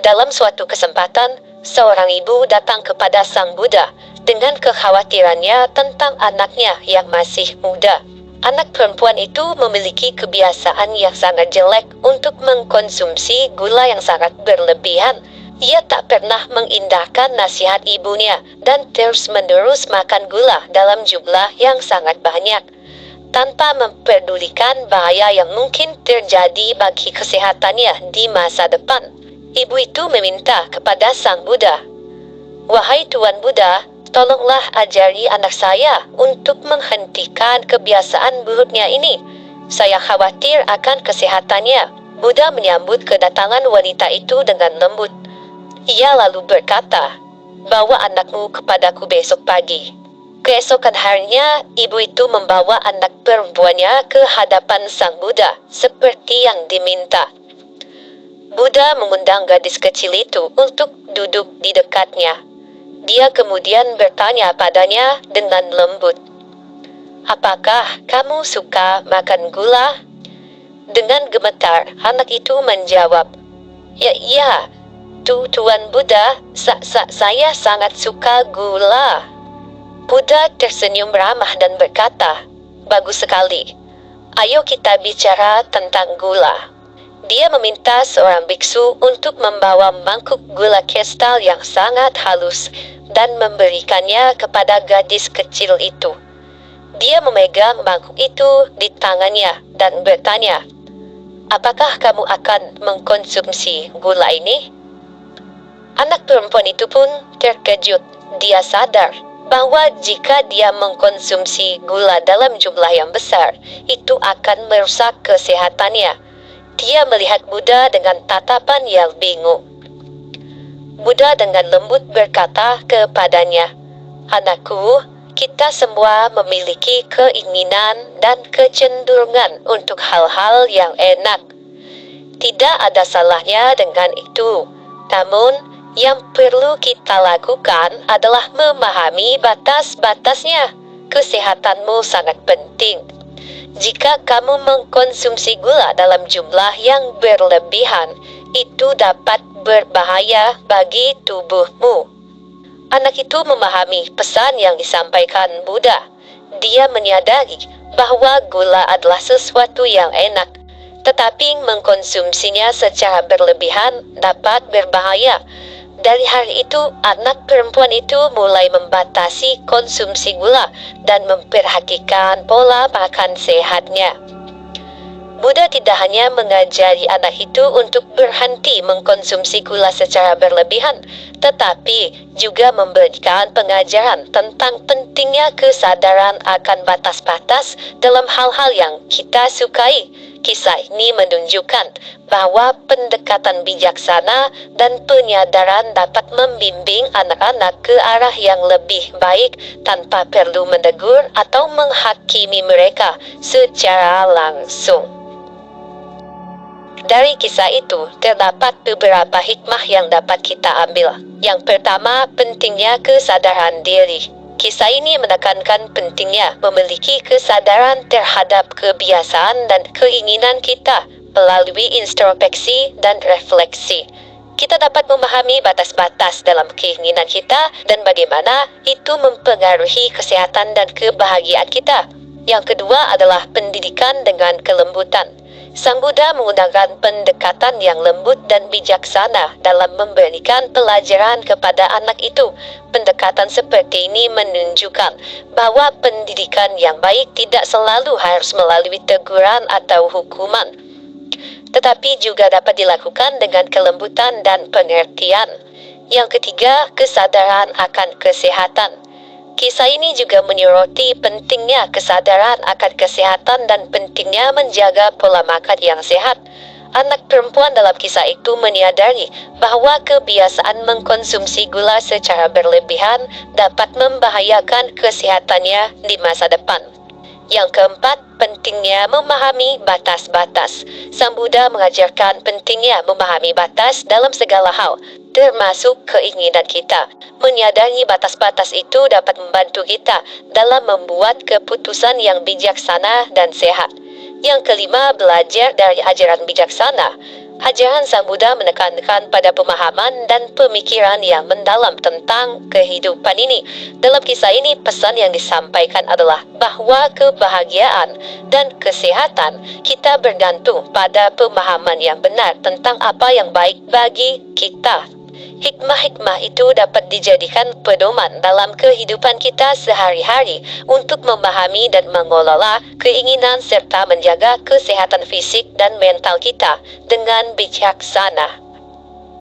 Dalam suatu kesempatan, seorang ibu datang kepada Sang Buddha dengan kekhawatirannya tentang anaknya yang masih muda. Anak perempuan itu memiliki kebiasaan yang sangat jelek untuk mengkonsumsi gula yang sangat berlebihan. Ia tak pernah mengindahkan nasihat ibunya dan terus-menerus makan gula dalam jumlah yang sangat banyak, tanpa memperdulikan bahaya yang mungkin terjadi bagi kesehatannya di masa depan. Ibu itu meminta kepada Sang Buddha, "Wahai Tuan Buddha, tolonglah ajari anak saya untuk menghentikan kebiasaan buruknya ini. Saya khawatir akan kesehatannya." Buddha menyambut kedatangan wanita itu dengan lembut. Ia lalu berkata, "Bawa anakmu kepadaku besok pagi." Keesokan harinya, ibu itu membawa anak perempuannya ke hadapan Sang Buddha, seperti yang diminta. Buddha mengundang gadis kecil itu untuk duduk di dekatnya. Dia kemudian bertanya padanya dengan lembut, "Apakah kamu suka makan gula?" Dengan gemetar, anak itu menjawab, Ya, Tuan Buddha, saya sangat suka gula." Buddha tersenyum ramah dan berkata, "Bagus sekali. Ayo kita bicara tentang gula." Dia meminta seorang biksu untuk membawa mangkuk gula kristal yang sangat halus dan memberikannya kepada gadis kecil itu. Dia memegang mangkuk itu di tangannya dan bertanya, "Apakah kamu akan mengkonsumsi gula ini?" Anak perempuan itu pun terkejut. Dia sadar bahwa jika dia mengkonsumsi gula dalam jumlah yang besar, itu akan merusak kesehatannya. Dia melihat Buddha dengan tatapan yang bingung. Buddha dengan lembut berkata kepadanya, "Anakku, kita semua memiliki keinginan dan kecenderungan untuk hal-hal yang enak. Tidak ada salahnya dengan itu. Namun, yang perlu kita lakukan adalah memahami batas-batasnya. Kesehatanmu sangat penting. Jika kamu mengkonsumsi gula dalam jumlah yang berlebihan, itu dapat berbahaya bagi tubuhmu." Anak itu memahami pesan yang disampaikan Buddha. Dia menyadari bahwa gula adalah sesuatu yang enak, tetapi mengkonsumsinya secara berlebihan dapat berbahaya. Dari hari itu, anak perempuan itu mulai membatasi konsumsi gula dan memperhatikan pola makan sehatnya. Buddha tidak hanya mengajari anak itu untuk berhenti mengkonsumsi gula secara berlebihan, tetapi juga memberikan pengajaran tentang pentingnya kesadaran akan batas-batas dalam hal-hal yang kita sukai. Kisah ini menunjukkan bahwa pendekatan bijaksana dan penyadaran dapat membimbing anak-anak ke arah yang lebih baik tanpa perlu menegur atau menghakimi mereka secara langsung. Dari kisah itu, terdapat beberapa hikmah yang dapat kita ambil. Yang pertama, pentingnya kesadaran diri. Kisah ini menekankan pentingnya memiliki kesadaran terhadap kebiasaan dan keinginan kita melalui introspeksi dan refleksi. Kita dapat memahami batas-batas dalam keinginan kita dan bagaimana itu mempengaruhi kesehatan dan kebahagiaan kita. Yang kedua adalah pendidikan dengan kelembutan. Sang Buddha menggunakan pendekatan yang lembut dan bijaksana dalam memberikan pelajaran kepada anak itu. Pendekatan seperti ini menunjukkan bahwa pendidikan yang baik tidak selalu harus melalui teguran atau hukuman, tetapi juga dapat dilakukan dengan kelembutan dan pengertian. Yang ketiga, kesadaran akan kesehatan. Kisah ini juga menyoroti pentingnya kesadaran akan kesehatan dan pentingnya menjaga pola makan yang sehat. Anak perempuan dalam kisah itu menyadari bahwa kebiasaan mengkonsumsi gula secara berlebihan dapat membahayakan kesehatannya di masa depan. Yang keempat, pentingnya memahami batas-batas. Sang Buddha mengajarkan pentingnya memahami batas dalam segala hal, termasuk keinginan kita. Menyadari batas-batas itu dapat membantu kita dalam membuat keputusan yang bijaksana dan sehat. Yang kelima, belajar dari ajaran bijaksana. Ajaran Sang Buddha menekankan pada pemahaman dan pemikiran yang mendalam tentang kehidupan ini. Dalam kisah ini, pesan yang disampaikan adalah bahawa kebahagiaan dan kesehatan kita bergantung pada pemahaman yang benar tentang apa yang baik bagi kita. Hikmah-hikmah itu dapat dijadikan pedoman dalam kehidupan kita sehari-hari untuk memahami dan mengelola keinginan serta menjaga kesehatan fisik dan mental kita dengan bijaksana.